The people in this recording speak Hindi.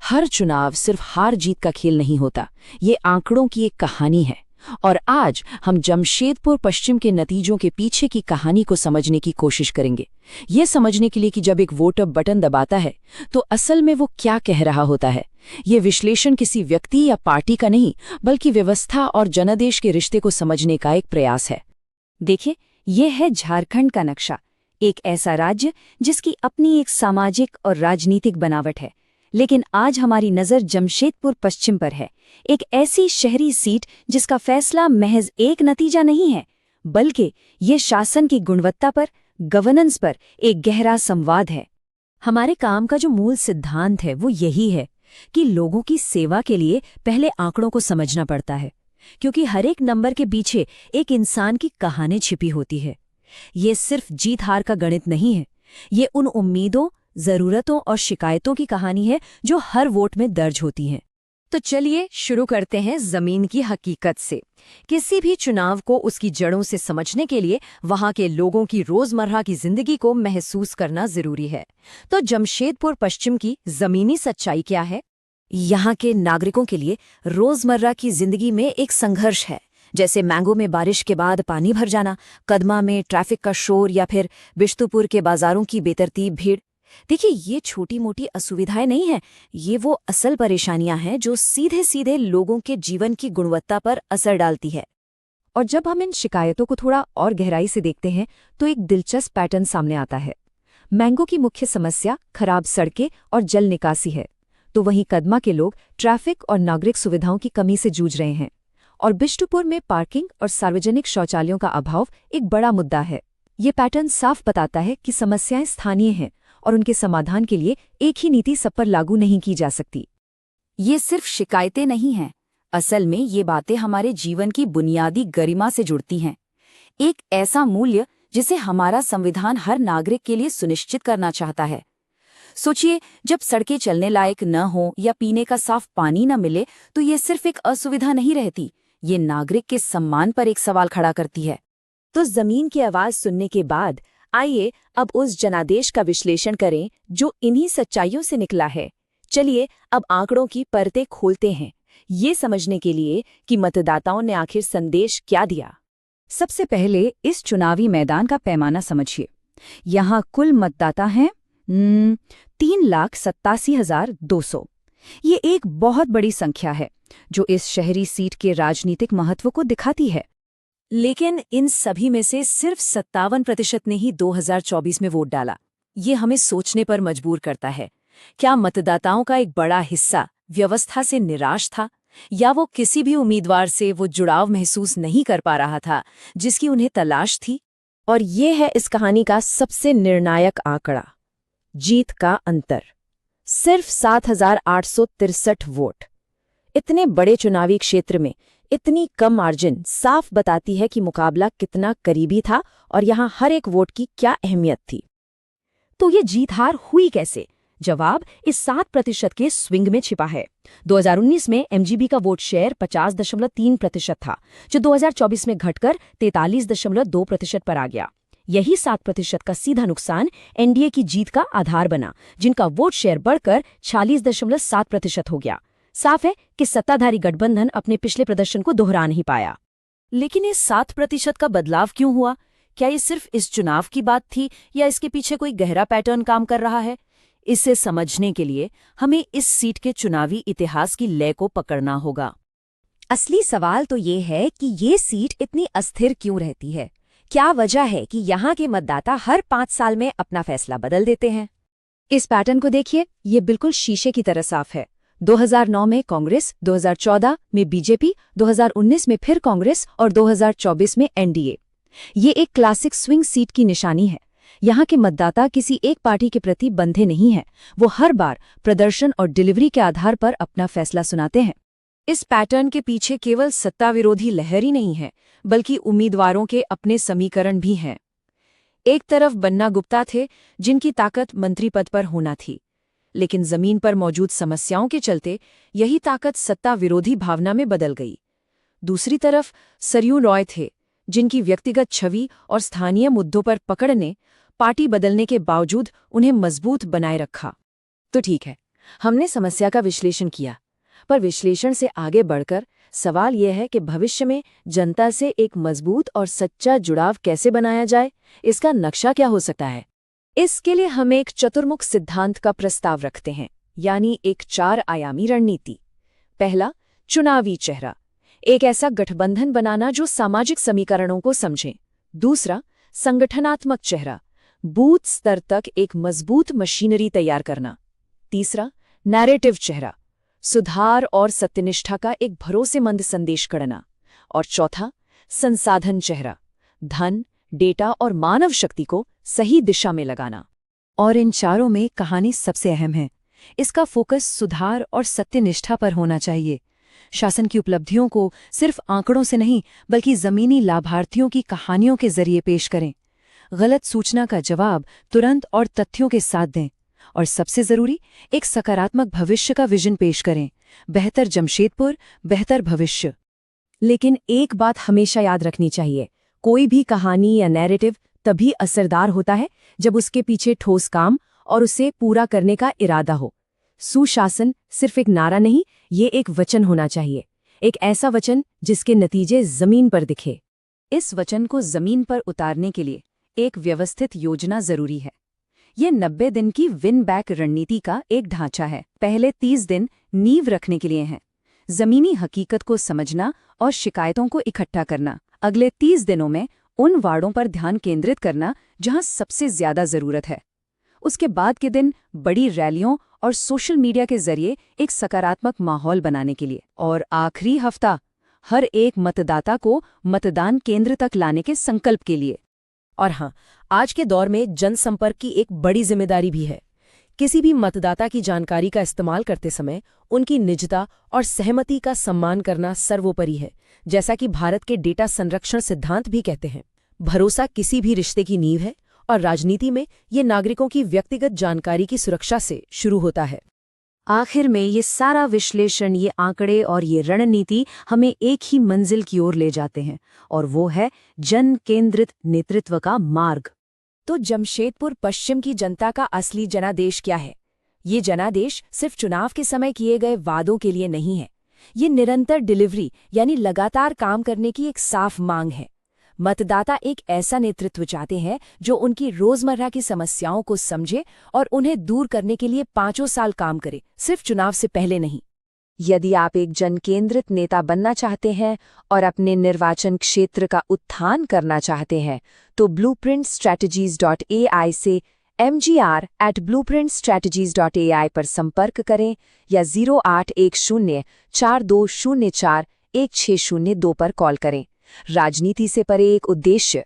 हर चुनाव सिर्फ हार जीत का खेल नहीं होता, ये आंकड़ों की एक कहानी है। और आज हम जमशेदपुर पश्चिम के नतीजों के पीछे की कहानी को समझने की कोशिश करेंगे। ये समझने के लिए कि जब एक वोटर बटन दबाता है तो असल में वो क्या कह रहा होता है। ये विश्लेषण किसी व्यक्ति या पार्टी का नहीं, बल्कि व्यवस्था और जनादेश के रिश्ते को समझने का एक प्रयास है। देखिए, ये है झारखंड का नक्शा, एक ऐसा राज्य जिसकी अपनी एक सामाजिक और राजनीतिक बनावट है। लेकिन आज हमारी नज़र जमशेदपुर पश्चिम पर है, एक ऐसी शहरी सीट जिसका फैसला महज एक नतीजा नहीं है, बल्कि ये शासन की गुणवत्ता पर, गवर्नेंस पर एक गहरा संवाद है। हमारे काम का जो मूल सिद्धांत है वो यही है कि लोगों की सेवा के लिए पहले आंकड़ों को समझना पड़ता है, क्योंकि हर एक नंबर के पीछे एक इंसान की कहानी छिपी होती है। ये सिर्फ जीत हार का गणित नहीं है, ये उन उम्मीदों, जरूरतों और शिकायतों की कहानी है जो हर वोट में दर्ज होती हैं। तो चलिए शुरू करते हैं जमीन की हकीकत से। किसी भी चुनाव को उसकी जड़ों से समझने के लिए वहां के लोगों की रोजमर्रा की जिंदगी को महसूस करना जरूरी है। तो जमशेदपुर पश्चिम की जमीनी सच्चाई क्या है? यहाँ के नागरिकों के लिए रोजमर्रा की जिंदगी में एक संघर्ष है, जैसे मैंगो में बारिश के बाद पानी भर जाना, कदमा में ट्रैफिक का शोर या फिर बिश्तुपुर के बाजारों की बेतरतीब भीड़। देखिए, ये छोटी मोटी असुविधाएं नहीं हैं, ये वो असल परेशानियां हैं जो सीधे सीधे लोगों के जीवन की गुणवत्ता पर असर डालती है। और जब हम इन शिकायतों को थोड़ा और गहराई से देखते हैं तो एक दिलचस्प पैटर्न सामने आता है। मैंगो की मुख्य समस्या खराब सड़कें और जल निकासी है, तो वहीं कदमा के लोग ट्रैफिक और नागरिक सुविधाओं की कमी से जूझ रहे हैं। और बिष्टुपुर में पार्किंग और सार्वजनिक शौचालयों का अभाव एक बड़ा मुद्दा है। ये पैटर्न साफ बताता है कि समस्याएं स्थानीय हैं और उनके समाधान के लिए एक ही नीति सब पर लागू नहीं की जा सकती। ये सिर्फ शिकायतें नहीं हैं, असल में ये बातें हमारे जीवन की बुनियादी गरिमा से जुड़ती हैं। एक ऐसा मूल्य जिसे हमारा संविधान हर नागरिक के लिए सुनिश्चित करना चाहता है। सोचिए, जब सड़कें चलने लायक न हो या पीने का साफ पानी न मिले तो ये सिर्फ एक असुविधा नहीं रहती, ये नागरिक के सम्मान पर एक सवाल खड़ा करती है। तो जमीन की आवाज सुनने के बाद आइए अब उस जनादेश का विश्लेषण करें जो इन्हीं सच्चाइयों से निकला है। चलिए अब आंकड़ों की परतें खोलते हैं, ये समझने के लिए कि मतदाताओं ने आखिर संदेश क्या दिया। सबसे पहले इस चुनावी मैदान का पैमाना समझिए। यहाँ कुल मतदाता हैं 3,87,200। ये एक बहुत बड़ी संख्या है जो इस शहरी सीट के राजनीतिक महत्व को दिखाती है। लेकिन इन सभी में से सिर्फ 57% ने ही 2024 में वोट डाला। ये हमें सोचने पर मजबूर करता है। क्या मतदाताओं का एक बड़ा हिस्सा व्यवस्था से निराश था, या वो किसी भी उम्मीदवार से वो जुड़ाव महसूस नहीं कर पा रहा था जिसकी उन्हें तलाश थी? और ये है इस कहानी का सबसे निर्णायक आंकड़ा, जीत का अंतर। सिर्फ 7,863 वोट। इतने बड़े चुनावी क्षेत्र में इतनी कम मार्जिन साफ बताती है कि मुकाबला कितना करीबी था और यहाँ हर एक वोट की क्या अहमियत थी। तो ये जीत हार हुई कैसे? जवाब इस 7% के स्विंग में छिपा है। 2019 में एमजीबी का वोट शेयर 50.3% था, जो 2024 में घटकर 43.2% पर आ गया। यही 7% का सीधा नुकसान एनडीए की जीत का आधार बना, जिनका वोट शेयर बढ़कर 46.7% हो गया। साफ है कि सत्ताधारी गठबंधन अपने पिछले प्रदर्शन को दोहरा नहीं पाया। लेकिन ये 7% का बदलाव क्यों हुआ? क्या ये सिर्फ इस चुनाव की बात थी या इसके पीछे कोई गहरा पैटर्न काम कर रहा है? इसे समझने के लिए हमें इस सीट के चुनावी इतिहास की लय को पकड़ना होगा। असली सवाल तो ये है कि ये सीट इतनी अस्थिर क्यों रहती है? क्या वजह है कि यहाँ के मतदाता हर 5 साल में अपना फैसला बदल देते हैं? इस पैटर्न को देखिए, ये बिल्कुल शीशे की तरह साफ है। 2009 में कांग्रेस, 2014 में बीजेपी, 2019 में फिर कांग्रेस और 2024 में एनडीए। ये एक क्लासिक स्विंग सीट की निशानी है। यहाँ के मतदाता किसी एक पार्टी के प्रति बंधे नहीं हैं, वो हर बार प्रदर्शन और डिलीवरी के आधार पर अपना फैसला सुनाते हैं। इस पैटर्न के पीछे केवल सत्ता विरोधी लहर ही नहीं है, बल्कि उम्मीदवारों के अपने समीकरण भी हैं। एक तरफ बन्ना गुप्ता थे, जिनकी ताकत मंत्री पद पर होना थी, लेकिन जमीन पर मौजूद समस्याओं के चलते यही ताकत सत्ता विरोधी भावना में बदल गई। दूसरी तरफ सरयू रॉय थे, जिनकी व्यक्तिगत छवि और स्थानीय मुद्दों पर पकड़ ने पार्टी बदलने के बावजूद उन्हें मजबूत बनाए रखा। तो ठीक है, हमने समस्या का विश्लेषण किया, पर विश्लेषण से आगे बढ़कर सवाल यह है कि भविष्य में जनता से एक मजबूत और सच्चा जुड़ाव कैसे बनाया जाए, इसका नक्शा क्या हो सकता है। इसके लिए हम एक चतुर्मुख सिद्धांत का प्रस्ताव रखते हैं, यानी एक 4 आयामी रणनीति। पहला, चुनावी चेहरा, एक ऐसा गठबंधन बनाना जो सामाजिक समीकरणों को समझे। दूसरा, संगठनात्मक चेहरा, बूथ स्तर तक एक मजबूत मशीनरी तैयार करना। तीसरा, नैरेटिव चेहरा, सुधार और सत्यनिष्ठा का एक भरोसेमंद संदेश करना। और चौथा, संसाधन चेहरा, धन, डेटा और मानव शक्ति को सही दिशा में लगाना। और इन चारों में कहानी सबसे अहम है। इसका फोकस सुधार और सत्यनिष्ठा पर होना चाहिए। शासन की उपलब्धियों को सिर्फ आंकड़ों से नहीं, बल्कि जमीनी लाभार्थियों की कहानियों के जरिए पेश करें। गलत सूचना का जवाब तुरंत और तथ्यों के साथ दें। और सबसे जरूरी, एक सकारात्मक भविष्य का विजन पेश करें। बेहतर जमशेदपुर, बेहतर भविष्य। लेकिन एक बात हमेशा याद रखनी चाहिए, कोई भी कहानी या नैरेटिव तभी असरदार होता है जब उसके पीछे ठोस काम और उसे पूरा करने का इरादा हो। सुशासन सिर्फ एक नारा नहीं, ये एक वचन होना चाहिए। एक ऐसा वचन जिसके नतीजे जमीन पर दिखे। इस वचन को जमीन पर उतारने के लिए एक व्यवस्थित योजना जरूरी है। ये 90 दिन की विन बैक रणनीति का एक ढांचा है। पहले 30 दिन नींव रखने के लिए हैं, जमीनी हकीकत को समझना और शिकायतों को इकट्ठा करना। अगले 30 दिनों में उन वार्डों पर ध्यान केंद्रित करना जहां सबसे ज्यादा जरूरत है। उसके बाद के दिन बड़ी रैलियों और सोशल मीडिया के जरिए एक सकारात्मक माहौल बनाने के लिए। और आखिरी हफ्ता हर एक मतदाता को मतदान केंद्र तक लाने के संकल्प के लिए। और हाँ, आज के दौर में जनसंपर्क की एक बड़ी जिम्मेदारी भी है। किसी भी मतदाता की जानकारी का इस्तेमाल करते समय उनकी निजता और सहमति का सम्मान करना सर्वोपरि है। जैसा कि भारत के डेटा संरक्षण सिद्धांत भी कहते हैं, भरोसा किसी भी रिश्ते की नींव है और राजनीति में ये नागरिकों की व्यक्तिगत जानकारी की सुरक्षा से शुरू होता है। आखिर में ये सारा विश्लेषण, ये आंकड़े और ये रणनीति हमें एक ही मंजिल की ओर ले जाते हैं, और वो है जन केंद्रित नेतृत्व का मार्ग। तो जमशेदपुर पश्चिम की जनता का असली जनादेश क्या है? ये जनादेश सिर्फ चुनाव के समय किए गए वादों के लिए नहीं है। ये निरंतर डिलीवरी यानी लगातार काम करने की एक साफ मांग है। मतदाता एक ऐसा नेतृत्व चाहते हैं जो उनकी रोजमर्रा की समस्याओं को समझे और उन्हें दूर करने के लिए 5 साल काम करे, सिर्फ चुनाव से पहले नहीं। यदि आप एक जनकेंद्रित नेता बनना चाहते हैं और अपने निर्वाचन क्षेत्र का उत्थान करना चाहते हैं, तो blueprintstrategies.ai से mgr@blueprintstrategies.ai पर संपर्क करें या 081042041602 पर कॉल करें। राजनीति से परे एक उद्देश्य,